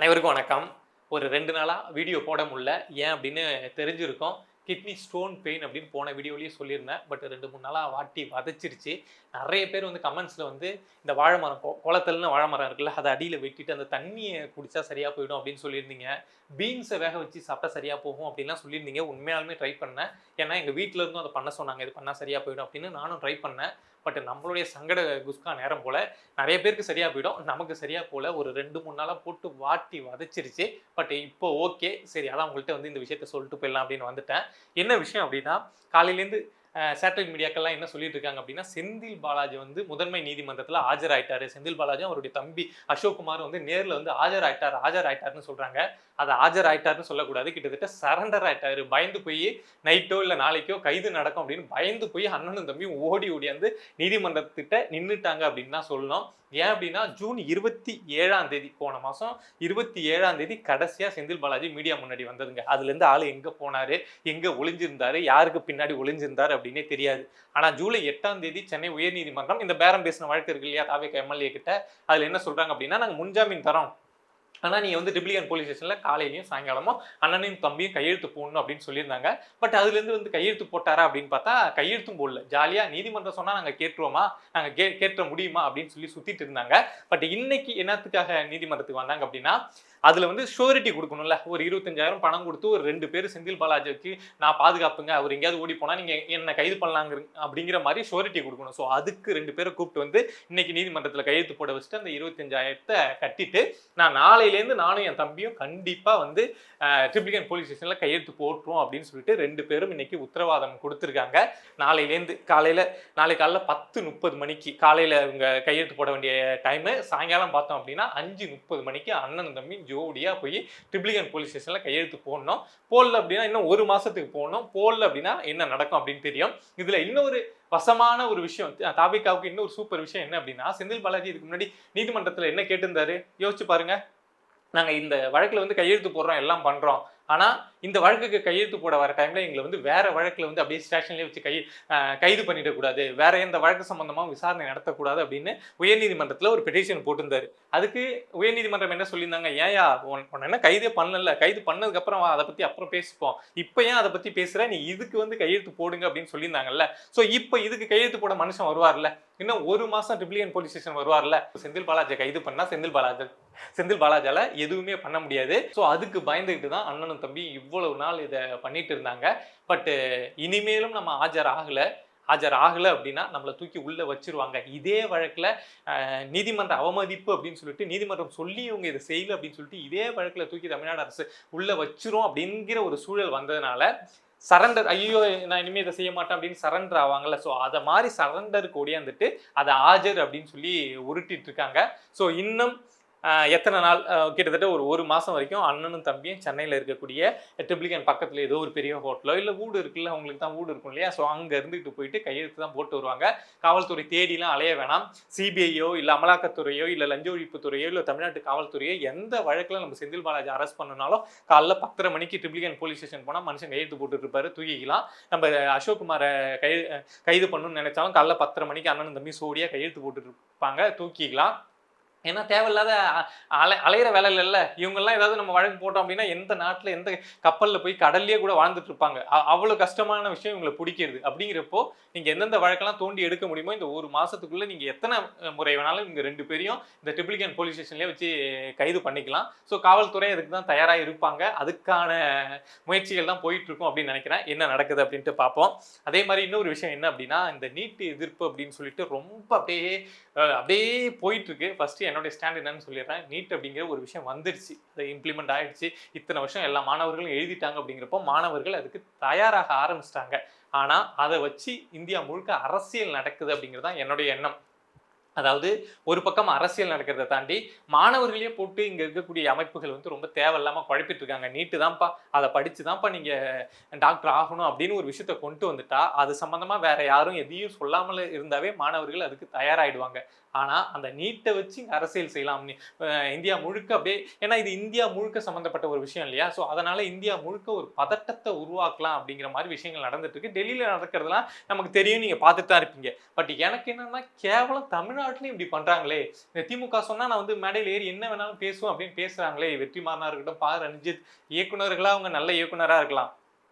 அனைவருக்கும் வணக்கம். ஒரு 2 நாளா வீடியோ போட முடியல. ஏன் அப்படின்னு தெரிஞ்சிருக்கும். கிட்னி ஸ்டோன் பெயின் அப்படின்னு போன வீடியோலயே சொல்லியிருந்தேன். பட் 2, 3 நாளா வாட்டி வதச்சிருச்சு. நெறைய பேர் வந்து கமெண்ட்ஸ்ல வந்து இந்த வாழை மரம் குளத்தல்னு வாழை மரம் இருக்குல்ல, அத அடியில வெட்டிட்டு அந்த தண்ணிய குடிச்சா சரியா போயிடும் அப்படின்னு சொல்லியிருந்தீங்க. பீன்ஸ வேக வச்சு சாப்பிட்டா சரியா போகும் அப்படின்லாம் சொல்லியிருந்தீங்க. உண்மையாலுமே ட்ரை பண்ணேன். ஏன்னா எங்க வீட்ல இருந்தும் அத பண்ண சொன்னாங்க. இது பண்ணா சரியா போயிடும் அப்படின்னு நானும் ட்ரை பண்ணேன். பட் நம்மளுடைய சங்கட குஸ்கா நேரம் போல நெறைய பேருக்கு சரியா போயிடும். நமக்கு சரியா போல. ஒரு 2, 3 நாளா போட்டு வாட்டி வதச்சிருச்சு. பட் இப்போ ஓகே. சரி அதான் உங்கள்ட்ட வந்து இந்த விஷயத்த சொல்லிட்டு போயிடலாம் அப்படின்னு வந்துட்டேன். என்ன விஷயம் அப்படின்னா, காலையிலேருந்து சேட்டலைட் மீடியாக்கள்லாம் என்ன சொல்லிட்டு இருக்காங்க அப்படின்னா, செந்தில் பாலாஜி வந்து முதன்மை நீதிமன்றத்தில ஆஜராயிட்டாரு. செந்தில் பாலாஜியும் அவருடைய தம்பி அசோக் குமாரும் வந்து நேர்ல வந்து ஆஜராயிட்டாருன்னு சொல்றாங்க. அது ஆஜராயிட்டாருன்னு சொல்லக்கூடாது. கிட்டத்தட்ட சரண்டர் ஆயிட்டாரு. பயந்து போய் நைட்டோ இல்ல நாளைக்கோ கைது நடக்கும் அப்படின்னு பயந்து போய் அண்ணனும் தம்பியும் ஓடி ஓடியாந்து நீதிமன்றத்திட்ட நின்னுட்டாங்க அப்படின்னு தான் சொல்லணும். ஏன் அப்படின்னா, ஜூன் 27ஆம் தேதி போன மாசம் 27ஆம் தேதி கடைசியா செந்தில் பாலாஜி மீடியா முன்னாடி வந்ததுங்க. அதுலேருந்து ஆளு எங்க போனாரு, எங்க ஒளிஞ்சிருந்தாரு, யாருக்கு பின்னாடி ஒளிஞ்சிருந்தாரு அப்படின்னே தெரியாது. ஆனா ஜூலை 8ஆம் தேதி சென்னை உயர்நீதிமன்றம் இந்த பேரம் பேசின வழக்கு இருக்கு இல்லையா, தாவேகா எம்எல்ஏ கிட்ட, அதுல என்ன சொல்றாங்க அப்படின்னா, நாங்க முன்ஜாமீன் தரோம். ஆனா நீங்க வந்து ட்ரிபிலிகேன் போலீஸ் ஸ்டேஷன்ல காலையிலயும் சாயங்காலமும் அண்ணனையும் தம்பியும் கையெழுத்து போடணும் அப்படின்னு சொல்லியிருந்தாங்க. பட் அதுலேருந்து வந்து கையெழுத்து போட்டாரா அப்படின்னு பார்த்தா கையெழுத்தும் போடல. ஜாலியா நீதிமன்றம் சொன்னா நாங்க கேட்டுருவோமா, நாங்க கேட்ற முடியுமா அப்படின்னு சொல்லி சுத்திட்டு இருந்தாங்க. பட் இன்னைக்கு என்னத்துக்காக நீதிமன்றத்துக்கு வந்தாங்க அப்படின்னா, அதுல வந்து ஷூரிட்டி கொடுக்கணும்ல. ஒரு 25,000 பணம் கொடுத்து ஒரு 2 பேர் செந்தில் பாலாஜிக்கு நான் பாதுகாப்புங்க. அவர் எங்கேயாவது ஓடி போனா நீங்க என்ன கைது பண்ணலாங்க அப்படிங்கிற மாதிரி ஷூரிட்டி கொடுக்கணும். ஸோ அதுக்கு 2 பேரை கூப்பிட்டு வந்து இன்னைக்கு நீதிமன்றத்துல கையெழுத்து போட வச்சுட்டு அந்த 25,000 கட்டிட்டு நான் நாளையிலேருந்து நானும் என் தம்பியும் கண்டிப்பா வந்து ட்ரிபிலிகேன் போலீஸ் ஸ்டேஷன்ல கையெழுத்து போட்டுருவோம் அப்படின்னு சொல்லிட்டு 2 பேரும் இன்னைக்கு உத்தரவாதம் கொடுத்துருக்காங்க. நாளையிலேருந்து நாளை காலைல 10:30 மணிக்கு காலையில இவங்க கையெழுத்து போட வேண்டிய டைமு. சாயங்காலம் பார்த்தோம் அப்படின்னா 5:30 மணிக்கு அண்ணனும் தம்பியும் ஜோடியா போய் ட்ரிபிலிகேன் போலீஸ் ஸ்டேஷன்ல கையெழுத்து போடணும். போடல அப்படின்னா இன்னும் 1 மாசத்துக்கு போடணும். போடல அப்படின்னா என்ன நடக்கும் அப்படின்னு தெரியும். இதுல இன்னொரு வசமான ஒரு விஷயம், தாவேகாவுக்கு இன்னொரு சூப்பர் விஷயம் என்ன அப்படின்னா, செந்தில் பாலாஜி இதுக்கு முன்னாடி நீதிமன்றத்துல என்ன கேட்டிருந்தாரு யோசிச்சு பாருங்க. நாங்க இந்த வழக்குல வந்து கையெழுத்து போடுறோம், எல்லாம் பண்றோம். ஆனா இந்த வழக்குக்கு கையெழுத்து போட வர டைம்ல எங்களை வந்து வேற வழக்குல வந்து அப்படியே ஸ்டேஷன்லயே வச்சு கைது பண்ணிடக் கூடாது, வேற எந்த வழக்கு சம்பந்தமா விசாரணை நடத்தக்கூடாது அப்படின்னு உயர்நீதிமன்றத்துல ஒரு பெட்டிஷன் போட்டிருந்தாரு. அதுக்கு உயர்நீதிமன்றம் என்ன சொல்லியிருந்தாங்க, ஏயா உன்னை என்ன கைதே பண்ணல, கைது பண்ணதுக்கு அப்புறம் அதை பத்தி அப்புறம் பேசிப்போம், இப்ப ஏன் அதை பத்தி பேசுற, நீ இதுக்கு வந்து கையெழுத்து போடுங்க அப்படின்னு சொல்லியிருந்தாங்கல்ல. சோ இப்ப இதுக்கு கையெழுத்து போட மனுஷன் வருவார்ல, இன்னும் 1 மாசம் ட்ரிபிலிகேன் போலீஸ் ஸ்டேஷன் வருவார்ல. செந்தில் பாலாஜியை கைது பண்ணா செந்தில் பாலாஜால எதுவுமே பண்ண முடியாது. ஸோ அதுக்கு பயந்துகிட்டு தான் அண்ணனும் தம்பி இவ்வளவு நாள் இதை பண்ணிட்டு இருந்தாங்க. பட் இனிமேலும் நம்ம ஆஜர் ஆகல அப்படின்னா நம்மளை தூக்கி உள்ள வச்சிருவாங்க. இதே வழக்குல நீதிமன்ற அவமதிப்பு அப்படின்னு சொல்லிட்டு நீதிமன்றம் சொல்லி இவங்க இதை செய்யல அப்படின்னு சொல்லிட்டு இதே வழக்குல தூக்கி தமிழ்நாடு அரசு உள்ள வச்சிரும் அப்படிங்கிற ஒரு சூழல் வந்ததுனால சரண்டர், ஐயோ நான் இனிமே இதை செய்ய மாட்டேன் அப்படின்னு சரண்டர் ஆவாங்கல்ல. ஸோ அதை மாதிரி சரண்டருக்கு ஓடியாந்துட்டு அதை ஆஜர் அப்படின்னு சொல்லி உருட்டிட்டு இருக்காங்க. ஸோ இன்னும் எத்தனை நாள், கிட்டத்தட்ட ஒரு மாதம் வரைக்கும் அண்ணனும் தம்பியும் சென்னையில் இருக்கக்கூடிய ட்ரிபிலிகேன் பக்கத்தில் ஏதோ ஒரு பெரிய ஹோட்டலோ இல்லை வீடு இருக்குல்ல, அவங்களுக்கு தான் வீடு இருக்கும் இல்லையா, ஸோ அங்கே இருந்துட்டு போயிட்டு கையெழுத்து தான் போட்டு வருவாங்க. காவல்துறை தேடிலாம் அலைய வேணாம். சிபிஐயோ இல்லை அமலாக்கத்துறையோ இல்லை லஞ்ச ஒழிப்புத்துறையோ இல்லை தமிழ்நாட்டு காவல்துறையோ எந்த வழக்கில் நம்ம செந்தில் பாலாஜி அரெஸ்ட் பண்ணனாலும் காலைல 10:30 மணிக்கு ட்ரிபிலிகேன் போலீஸ் ஸ்டேஷன் போனால் மனுஷன் கையெழுத்து போட்டுட்டு இருப்பாரு, தூக்கிக்கலாம். நம்ம அசோக் குமாரை கைது பண்ணணும்னு நினைச்சாலும் காலைல 10:30 மணிக்கு அண்ணனும் தம்பி சோடியா கையெழுத்து போட்டுட்டு இருப்பாங்க, தூக்கிக்கலாம். ஏன்னா தேவையில்லாத அலையிற வேலையில இல்ல. இவங்கெல்லாம் ஏதாவது நம்ம வழக்கு போட்டோம் அப்படின்னா எந்த நாட்டில் எந்த கப்பலில் போய் கடல்லையே கூட வாழ்ந்துட்டு இருப்பாங்க. அவ்வளோ கஷ்டமான விஷயம் இவங்களை பிடிக்கிறது. அப்படிங்கிறப்போ நீங்கள் எந்தெந்த வழக்கெல்லாம் தோண்டி எடுக்க முடியுமோ இந்த 1 மாசத்துக்குள்ள நீங்கள் எத்தனை முறை வேணாலும் இவங்க 2 பேரையும் இந்த ட்ரிபிலிகேன் போலீஸ் ஸ்டேஷன்லேயே வச்சு கைது பண்ணிக்கலாம். ஸோ காவல்துறை அதுக்கு தான் தயாராக இருப்பாங்க. அதுக்கான முயற்சிகள் தான் போயிட்டு இருக்கும் அப்படின்னு நினைக்கிறேன். என்ன நடக்குது அப்படின்ட்டு பார்ப்போம். அதே மாதிரி இன்னொரு விஷயம் என்ன அப்படின்னா, இந்த நீட் எதிர்ப்பு அப்படின்னு சொல்லிட்டு ரொம்ப அப்படியே போயிட்டு இருக்கு. ஃபர்ஸ்ட் என்னுடைய ஸ்டாண்ட் என்னன்னு சொல்லிடுறேன். நீட் அப்படிங்கிற ஒரு விஷயம் வந்துருச்சு, அது இம்ப்ளிமெண்ட் ஆயிடுச்சு. இத்தனை வருஷம் எல்லா மாணவர்களும் எழுதிட்டாங்க. அப்படிங்கிறப்போ மாணவர்கள் அதுக்கு தயாராக ஆரம்பிச்சிட்டாங்க. ஆனா அதை வச்சு இந்தியா முழுக்க அரசியல் நடக்குது அப்படிங்கிறது தான் என்னுடைய எண்ணம். அதாவது ஒரு பக்கம் அரசியல் நடக்கிறத தாண்டி மாணவர்களையே போட்டு இங்க இருக்கக்கூடிய அமைப்புகள் வந்து ரொம்ப தேவையில்லாம குழப்பிட்டு இருக்காங்க. நீட்டு தான்ப்பா, அதை படிச்சு தான்ப்பா நீங்க டாக்டர் ஆகணும் அப்படின்னு ஒரு விஷயத்த கொண்டு வந்துட்டா அது சம்பந்தமா வேற யாரும் எதையும் சொல்லாமல் இருந்தாவே மாணவர்கள் அதுக்கு தயாராயிடுவாங்க. ஆனா அந்த நீட்டை வச்சு இங்க அரசியல் செய்யலாம் இந்தியா முழுக்க அப்படியே, ஏன்னா இது இந்தியா முழுக்க சம்பந்தப்பட்ட ஒரு விஷயம் இல்லையா. ஸோ அதனால இந்தியா முழுக்க ஒரு பதட்டத்தை உருவாக்கலாம் அப்படிங்கிற மாதிரி விஷயங்கள் நடந்துட்டு இருக்கு. டெல்லியில நடக்கிறதுலாம் நமக்கு தெரியும், நீங்க பார்த்துட்டு தான் இருப்பீங்க. பட் எனக்கு என்னன்னா கேவலம் தமிழ்நாடு தமிழ்நாட்டிலையும் இப்படி பண்றாங்களே, இந்த திமுக சொன்னா நான் வந்து மேடையில் ஏறி என்ன வேணாலும் பேசுவேன் அப்படின்னு பேசுறாங்களே, வெற்றிமாறனா இருக்கட்டும், ரஞ்சித், இயக்குனர்களா அவங்க நல்ல இயக்குனரா இருக்கலாம்.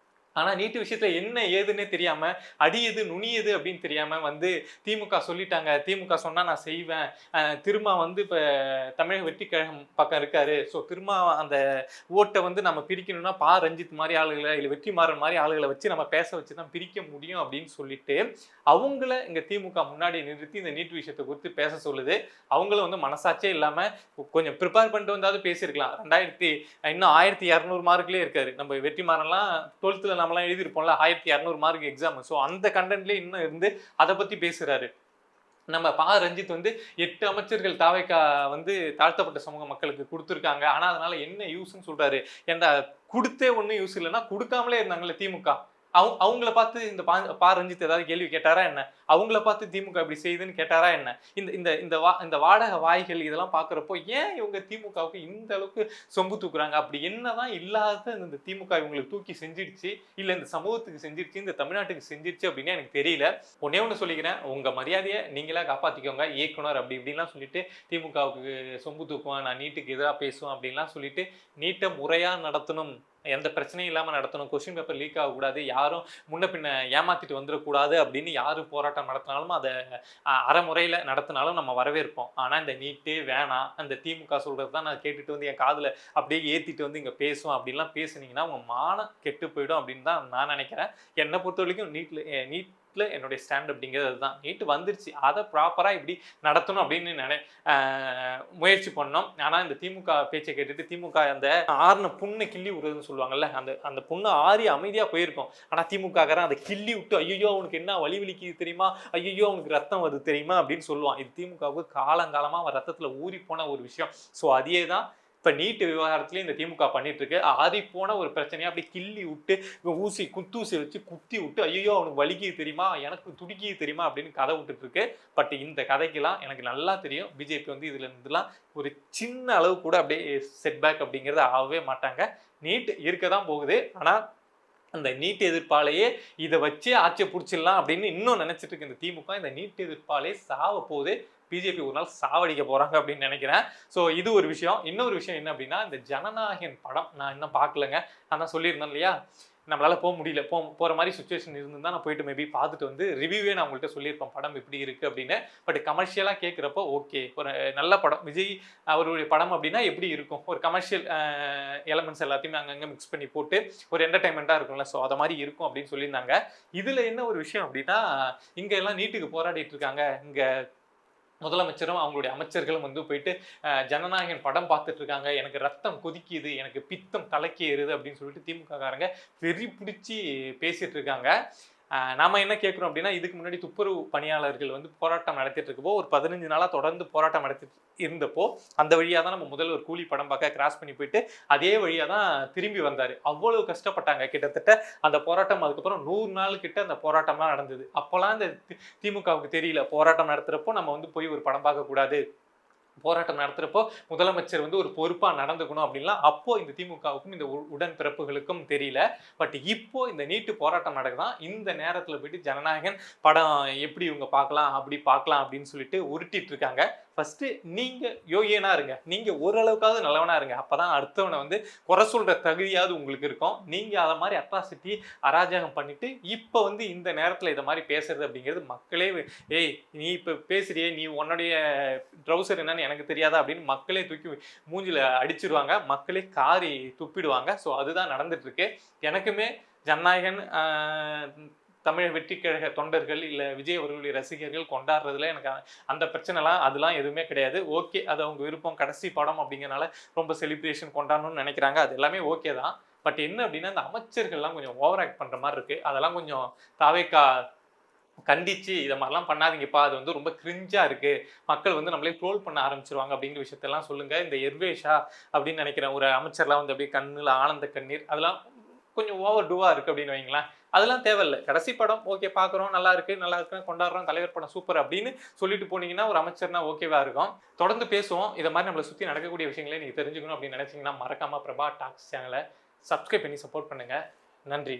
ஆனா நீட்டு விஷயத்துல என்ன ஏதுன்னே தெரியாம, அடி எது நுனி எது அப்படின்னு தெரியாம வந்து திமுக சொல்லிட்டாங்க, திமுக சொன்னா நான் செய்வேன், திருமா வந்து இப்ப தமிழக வெற்றிக் கழகம் பக்கம் இருக்காரு, ஸோ திருமா அந்த ஓட்டை வந்து நம்ம பிரிக்கணும்னா ரஞ்சித் மாதிரி ஆளுகளை இல்லை வெற்றிமாறன் மாதிரி ஆளுகளை வச்சு நம்ம பேச வச்சு தான் பிரிக்க முடியும் அப்படின்னு சொல்லிட்டு அவங்கள இங்க திமுக முன்னாடி நிறுத்தி இந்த நீட் விஷயத்தை குறித்து பேச சொல்லுது. அவங்களும் வந்து மனசாட்சியே இல்லாம கொஞ்சம் ப்ரிப்பேர் பண்ணிட்டு வந்தாவது பேசியிருக்கலாம். இன்னும் 1200 மார்க்லேயே இருக்காரு. நம்ம வெற்றிமாறன்லாம் 12th நம்மளாம் எழுதியிருப்போம்ல 1200 மார்க் எக்ஸாம். ஸோ அந்த கண்டென்ட்லேயே இன்னும் இருந்து அதை பத்தி பேசுறாரு. நம்ம ரஞ்சித் வந்து 8 அமைச்சர்கள் தாவேக்கா வந்து தாழ்த்தப்பட்ட சமூக மக்களுக்கு கொடுத்துருக்காங்க, ஆனா அதனால என்ன யூஸ்ன்னு சொல்றாரு. ஏன்டா கொடுத்தே ஒன்றும் யூஸ் இல்லைன்னா கொடுக்காமலே இருந்தாங்கல்ல திமுக, அவங்கள பார்த்து இந்த ரஞ்சித் ஏதாவது கேள்வி கேட்டாரா என்ன? அவங்கள பார்த்து திமுக இப்படி செய்யுதுன்னு கேட்டாரா என்ன? இந்த இந்த இந்த வாடகை வாய்கள் இதெல்லாம் பார்க்குறப்போ ஏன் இவங்க திமுகவுக்கு இந்த அளவுக்கு சொம்பு தூக்குறாங்க? அப்படி என்னதான் இல்லாத இந்த திமுக இவங்களுக்கு தூக்கி செஞ்சிடுச்சு, இல்லை இந்த சமூகத்துக்கு செஞ்சிருச்சு, இந்த தமிழ்நாட்டுக்கு செஞ்சிருச்சு அப்படின்னு எனக்கு தெரியல. ஒன்னே ஒன்று சொல்லிக்கிறேன், உங்க மரியாதையை நீங்களா காப்பாற்றிக்கோங்க. இயக்குனர் அப்படி இப்படின்லாம் சொல்லிட்டு திமுகவுக்கு சொம்பு தூக்குவேன், நான் நீட்டுக்கு எதிராக பேசுவேன் அப்படின்லாம் சொல்லிட்டு நீட்டை முறையாக நடத்தணும், எந்த பிரச்சனையும் இல்லாமல் நடத்தணும், கொஸ்டின் பேப்பர் லீக் ஆகக்கூடாது, யாரும் முன்ன பின்ன ஏமாத்திட்டு வந்துடக்கூடாது அப்படின்னு யாரு போராட்டம் நடத்தினாலும் அதை அறமுறையில் நடத்தினாலும் நம்ம வரவேற்போம். ஆனால் இந்த நீட்டே வேணாம், அந்த திமுக சொல்கிறது தான் நான் கேட்டுட்டு வந்து என் காதில் அப்படியே ஏற்றிட்டு வந்து இங்கே பேசுவோம் அப்படின்லாம் பேசுனீங்கன்னா உங்கள் மானம் கெட்டு போயிடும் அப்படின்னு தான் நான் நினைக்கிறேன். என்னை பொறுத்த வரைக்கும் நீட் என்னுடைய ஸ்டாண்ட் அப்படிங்கிறது அதுதான். நீட்டு வந்துருச்சு, அதை ப்ராப்பராக இப்படி நடத்தணும் அப்படின்னு முயற்சி பண்ணோம். ஆனால் இந்த திமுக பேச்சை கேட்டுட்டு திமுக அந்த ஆறுன புண்ணை கிள்ளி விடுறதுன்னு சொல்லுவாங்கல்ல, அந்த புண்ணை ஆறி அமைதியாக போயிருக்கும். ஆனால் திமுககாரன் அதை கிள்ளி விட்டு ஐயோ அவனுக்கு என்ன வலி வலிக்குது தெரியுமா, ஐயோ அவனுக்கு ரத்தம் வருது தெரியுமா அப்படின்னு சொல்லுவான். இது திமுகவுக்கு காலங்காலமாக அவன் ரத்தத்தில் ஊறி போன ஒரு விஷயம். ஸோ அதே தான் இப்போ நீட்டு விவகாரத்துலேயும் இந்த திமுக பண்ணிட்டு இருக்கு. ஆறி போன ஒரு பிரச்சனையை அப்படி கிள்ளி விட்டு குத்தூசி வச்சு குத்தி விட்டு ஐயோ அவனுக்கு வலிக்குது தெரியுமா, எனக்கு துடிக்கிது தெரியுமா அப்படின்னு கதை விட்டுட்டு இருக்கு. பட் இந்த கதைக்கெல்லாம் எனக்கு நல்லா தெரியும், பிஜேபி வந்து இதுல இருந்துலாம் ஒரு சின்ன அளவு கூட அப்படியே செட்பேக் அப்படிங்கிறது ஆகவே மாட்டாங்க. நீட் இருக்க தான் போகுது. ஆனால் அந்த நீட் எதிர்ப்பாலேயே இதை வச்சு ஆட்சியை பிடிச்சிடலாம் அப்படின்னு இன்னும் நினைச்சிட்டு இருக்கு இந்த திமுக. இந்த நீட் எதிர்ப்பாலே சாவ போகுது, பிஜேபி ஒரு நாள் சாவடிக்க போறாங்க அப்படின்னு நினைக்கிறேன். ஸோ இது ஒரு விஷயம். இன்னொரு விஷயம் என்ன அப்படின்னா, இந்த ஜனநாயகன் படம் நான் இன்னும் பார்க்கலங்க. நான் தான் சொல்லியிருந்தேன் இல்லையா, நம்மளால போக முடியல, போகிற மாதிரி சுச்சுவேஷன் இருந்திருந்தா நான் போயிட்டு மேபி பார்த்துட்டு வந்து ரிவ்யூவே நான் உங்கள்கிட்ட சொல்லியிருப்பேன் படம் எப்படி இருக்குது அப்படின்னு. பட் கமர்ஷியலாக கேட்குறப்போ ஓகே, ஒரு நல்ல படம், விஜய் அவருடைய படம் அப்படின்னா எப்படி இருக்கும், ஒரு கமர்ஷியல் எலமெண்ட்ஸ் எல்லாத்தையுமே அங்கங்கே மிக்ஸ் பண்ணி போட்டு ஒரு என்டர்டைன்மெண்ட்டாக இருக்கும்ல, ஸோ அதை மாதிரி இருக்கும் அப்படின்னு சொல்லியிருந்தாங்க. இதில் என்ன ஒரு விஷயம் அப்படின்னா, இங்கே எல்லாம் நீட்டுக்கு போராடிட்டு இருக்காங்க, இங்கே முதலமைச்சரும் அவங்களுடைய அமைச்சர்களும் வந்து போயிட்டு ஜனநாயகன் படம் பார்த்துட்டு இருக்காங்க, எனக்கு ரத்தம் கொதிக்குது, எனக்கு பித்தம் தலைக்கு ஏறுது அப்படின்னு சொல்லிட்டு திமுக காரங்க வெறி பிடிச்சி பேசிட்டு இருக்காங்க. நாம என்ன கேட்குறோம் அப்படின்னா, இதுக்கு முன்னாடி துப்புரவு பணியாளர்கள் வந்து போராட்டம் நடத்திட்டு இருக்கப்போ ஒரு 15 நாளாக தொடர்ந்து போராட்டம் நடத்திட்டு இருந்தப்போ அந்த வழியாக தான் நம்ம முதல்ல ஒரு கூலி படம் பார்க்க கிராஸ் பண்ணி போயிட்டு அதே வழியாக தான் திரும்பி வந்தார். அவ்வளவு கஷ்டப்பட்டாங்க. கிட்டத்தட்ட அந்த போராட்டம் அதுக்கப்புறம் 100 நாள் கிட்ட அந்த போராட்டம்லாம் நடந்தது. அப்போல்லாம் இந்த திமுகவுக்கு தெரியல, போராட்டம் நடத்துகிறப்போ நம்ம வந்து போய் ஒரு படம் பார்க்கக்கூடாது, போராட்டம் நடத்துறப்போ முதலமைச்சர் வந்து ஒரு பொறுப்பா நடந்துக்கணும் அப்படின்லாம் அப்போ இந்த திமுகவுக்கும் இந்த உடன்பிறப்புகளுக்கும் தெரியல. பட் இப்போ இந்த நீட்டு போராட்டம் நடக்குதான், இந்த நேரத்துல போயிட்டு ஜனநாயகன் படம் எப்படி இவங்க பார்க்கலாம் அப்படி பார்க்கலாம் அப்படின்னு சொல்லிட்டு உருட்டிட்டு இருக்காங்க. ஃபர்ஸ்ட் நீங்க யோகியனா இருங்க, நீங்க ஓரளவுக்காவது நல்லவனா இருங்க, அப்பதான் அடுத்தவனை வந்து குறை சொல்ற தகுதியாவது உங்களுக்கு இருக்கும். நீங்க அதை மாதிரி அட்ராசிட்டி அராஜகம் பண்ணிட்டு இப்போ வந்து இந்த நேரத்துல இதை மாதிரி பேசுறது அப்படிங்கிறது மக்களே ஏய் நீ இப்ப பேசுறியே, நீ உன்னுடைய ட்ரௌசர் என்னன்னு எனக்கு தெரியாதா அப்படின்னு மக்களே தூக்கி மூஞ்சில அடிச்சிருவாங்க, மக்களே காரி துப்பிடுவாங்க. ஸோ அதுதான் நடந்துட்டு இருக்கு. எனக்குமே ஜனநாயகன் தமிழ் வெற்றிக்கழக தொண்டர்கள் இல்லை விஜய் அவர்களுடைய ரசிகர்கள் கொண்டாடுறதுல எனக்கு அந்த பிரச்சனைலாம் அதெல்லாம் எதுவுமே கிடையாது. ஓகே, அது அவங்க விருப்பம், கடைசி படம் அப்படிங்கிறனால ரொம்ப செலிப்ரேஷன் கொண்டாடணும்னு நினைக்கிறாங்க, அது எல்லாமே ஓகே தான். பட் என்ன அப்படின்னா, இந்த அமைச்சர்கள்லாம் கொஞ்சம் ஓவர் ஆக்ட் பண்ணுற மாதிரி இருக்குது. அதெல்லாம் கொஞ்சம் தாவேக்கா கண்டிச்சு இதை மாதிரிலாம் பண்ணாதீங்கப்பா, அது வந்து ரொம்ப கிரிஞ்சா இருக்கு, மக்கள் வந்து நம்மளே ட்ரோல் பண்ண ஆரம்பிச்சிருவாங்க அப்படிங்கிற விஷயத்தெல்லாம் சொல்லுங்க. இந்த எர்வேஷா அப்படின்னு நினைக்கிறேன் ஒரு அமைச்சர்லாம் வந்து அப்படியே கண்ணில் ஆனந்த கண்ணீர், அதெல்லாம் கொஞ்சம் ஓவர் டூவா இருக்கு அப்படின்னு வைங்களேன். அதெல்லாம் தேவையில்லை. கடைசி படம் ஓகே பார்க்குறோம், நல்லா இருக்குன்னு கொண்டாடுறோம், தலைவர் படம் சூப்பர் அப்படின்னு சொல்லிட்டு போனீங்கன்னா ஒரு அமைச்சர்னா ஓகேவா இருக்கும். தொடர்ந்து பேசுவோம். இதை மாதிரி நம்மளை சுற்றி நடக்கக்கூடிய விஷயங்களே நீங்கள் தெரிஞ்சுக்கணும் அப்படின்னு நினைச்சீங்கன்னா மறக்காம பிரபா டாக்ஸ் சேனலை சப்ஸ்கிரைப் பண்ணி சப்போர்ட் பண்ணுங்க. நன்றி.